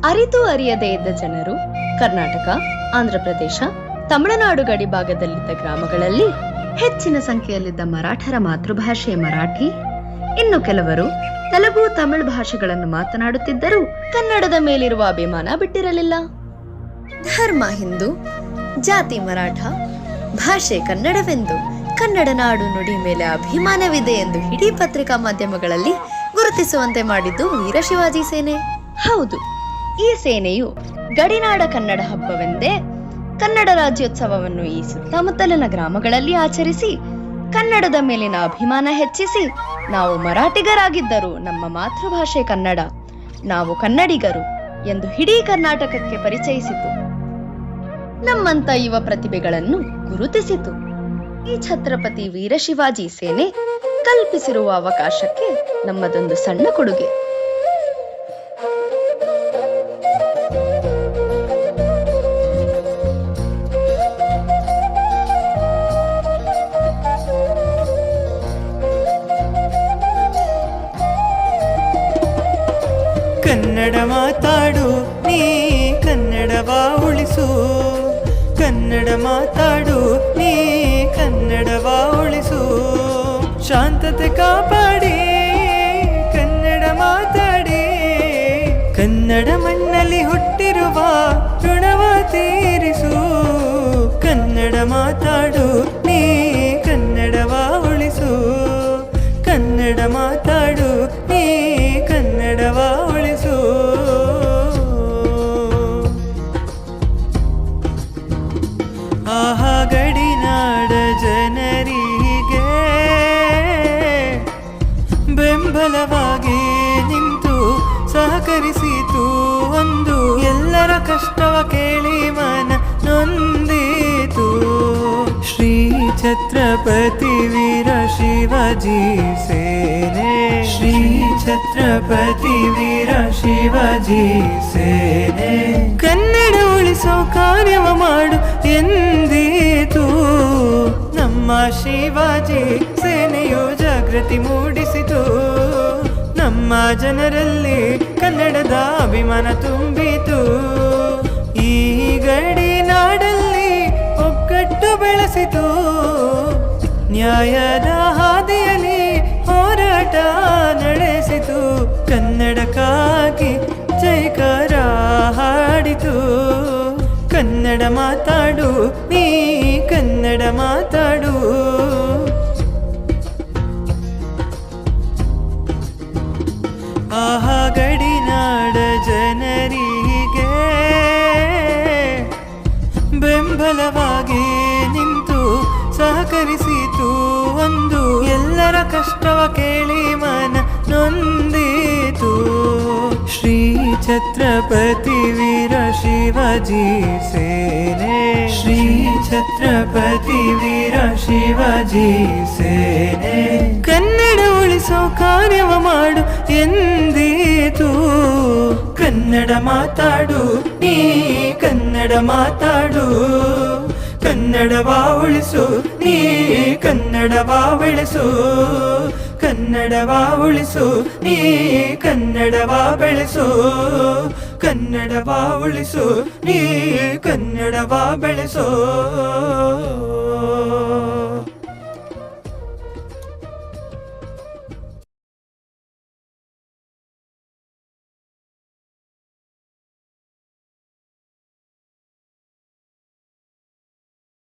ಅರಿತು ಅರಿಯದೇ ಇದ್ದ ಜನರು ಕರ್ನಾಟಕ, ಆಂಧ್ರಪ್ರದೇಶ, ತಮಿಳುನಾಡು ಗಡಿ ಭಾಗದಲ್ಲಿದ್ದ ಗ್ರಾಮಗಳಲ್ಲಿ ಹೆಚ್ಚಿನ ಸಂಖ್ಯೆಯಲ್ಲಿದ್ದ ಮರಾಠರ ಮಾತೃಭಾಷೆ ಮರಾಠಿ, ಇನ್ನು ಕೆಲವರು ತೆಲುಗು, ತಮಿಳು ಭಾಷೆಗಳನ್ನು ಮಾತನಾಡುತ್ತಿದ್ದರೂ ಕನ್ನಡದ ಮೇಲಿರುವ ಅಭಿಮಾನ ಬಿಟ್ಟಿರಲಿಲ್ಲ. ಧರ್ಮ ಹಿಂದೂ, ಜಾತಿ ಮರಾಠ, ಭಾಷೆ ಕನ್ನಡವೆಂದು, ಕನ್ನಡ ನಾಡು ನುಡಿ ಮೇಲೆ ಅಭಿಮಾನವಿದೆ ಎಂದು ಇಡೀ ಪತ್ರಿಕಾ ಮಾಧ್ಯಮಗಳಲ್ಲಿ ಗುರುತಿಸುವಂತೆ ಮಾಡಿದ್ದು ವೀರಶಿವಾಜಿ ಸೇನೆ. ಹೌದು, ಈ ಸೇನೆಯು ಗಡಿನಾಡ ಕನ್ನಡ ಹಬ್ಬವೆಂದೇ ಕನ್ನಡ ರಾಜ್ಯೋತ್ಸವವನ್ನು ಈ ಸುತ್ತಮುತ್ತಲಿನ ಗ್ರಾಮಗಳಲ್ಲಿ ಆಚರಿಸಿ ಕನ್ನಡದ ಮೇಲಿನ ಅಭಿಮಾನ ಹೆಚ್ಚಿಸಿ, ನಾವು ಮರಾಠಿಗರಾಗಿದ್ದರೂ ನಮ್ಮ ಮಾತೃಭಾಷೆ ಕನ್ನಡ, ನಾವು ಕನ್ನಡಿಗರು ಎಂದು ಇಡೀ ಕರ್ನಾಟಕಕ್ಕೆ ಪರಿಚಯಿಸಿತು. ನಮ್ಮಂತ ಯುವ ಪ್ರತಿಭೆಗಳನ್ನು ಗುರುತಿಸಿತು. ಈ ಛತ್ರಪತಿ ವೀರಶಿವಾಜಿ ಸೇನೆ ಕಲ್ಪಿಸಿರುವ ಅವಕಾಶಕ್ಕೆ ನಮ್ಮದೊಂದು ಸಣ್ಣ ಕೊಡುಗೆ. ಕನ್ನಡ ಮಾತಾಡು ನೀ, ಕನ್ನಡವ ಉಳಿಸು. ಕನ್ನಡ ಮಾತಾಡು ನೀ, ಕನ್ನಡವ ಉಳಿಸು. ಶಾಂತತೆ ಕಾಪಾಡಿ ಕನ್ನಡ ಮಾತಾಡಿ, ಕನ್ನಡ ಮಣ್ಣಲ್ಲಿ ಹುಟ್ಟಿರುವ ಋಣವ ತೀರಿಸು. ಕನ್ನಡ ಮಾತಾಡು ನೀ, ಕನ್ನಡವ ಉಳಿಸು. ಕನ್ನಡ ಮಾತಾಡು ನೀ, ಕನ್ನಡವ ಉಳಿಸು. ಆಹಾ ಗಡಿನಾಡ ಜನರಿಗೆ ಬೆಂಬಲವಾಗಿ ನಿಂತು ಸಹಕರಿಸಿತು ಒಂದು. ಎಲ್ಲರ ಕಷ್ಟವ ಕೇಳಿ ಮನ ನೊಂದಿತು. ಶ್ರೀ ಛತ್ರಪತಿ ವೀರ ಶಿವಾಜಿ ಸೇನೆ, ಶ್ರೀ ಛತ್ರಪತಿ ವೀರ ಶಿವಾಜಿ ಸೇನೆ. ಕನ್ನಡ ಉಳಿಸೋ ಕಾರ್ಯವ ಮಾಡು ಎಂದೀತು. ನಮ್ಮ ಶಿವಾಜಿ ಸೇನೆಯು ಜಾಗೃತಿ ಮೂಡಿಸಿತು. ನಮ್ಮ ಜನರಲ್ಲಿ ಕನ್ನಡದ ಅಭಿಮಾನ ತುಂಬಿತು. ಈ ಗಡಿ ನಾಡಲ್ಲಿ ಒಗ್ಗಟ್ಟು ಬೆಳೆಸಿತು. ನ್ಯಾಯದ ಹಾದಿಯಲ್ಲಿ ಹೋರಾಟ ನಡೆಸಿತು. ಕನ್ನಡಕ್ಕಾಗಿ ಜೈಕಾರ ಹಾಡಿತು. ಕನ್ನಡ ಮಾತಾಡು ನೀ, ಕನ್ನಡ ಮಾತಾಡು. ಆಹಾ ಗಡಿನಾಡ ಜನರಿಗೆ ಬೆಂಬಲವಾಗಿ ನಿಂತು ಸಹಕರಿಸಿತು ಒಂದು. ಎಲ್ಲರ ಕಷ್ಟವ ಕೇಳಿ ಮನ ನೊಂದಿತು. ಶ್ರೀ ಛತ್ರಪತಿ ವೀರ ಶಿವಾಜಿ ಸೇನೆ, ಶ್ರೀ ಛತ್ರಪತಿ ವೀರ ಶಿವಾಜಿ ಸೇನೆ. ಕನ್ನಡ ಉಳಿಸೋ ಕಾರ್ಯವ ಮಾಡು ಎಂದೀತು. ಕನ್ನಡ ಮಾತಾಡು ನೀ, ಕನ್ನಡ ಮಾತಾಡು. ಕನ್ನಡವ ಉಳಿಸು ನೀ, ಕನ್ನಡವ ಬೆಳೆಸು. ಕನ್ನಡವ ಉಳಿಸು ನೀ, ಕನ್ನಡವ ಬೆಳೆಸು. ಕನ್ನಡವ ಉಳಿಸು ನೀ, ಕನ್ನಡವ ಬೆಳೆಸು.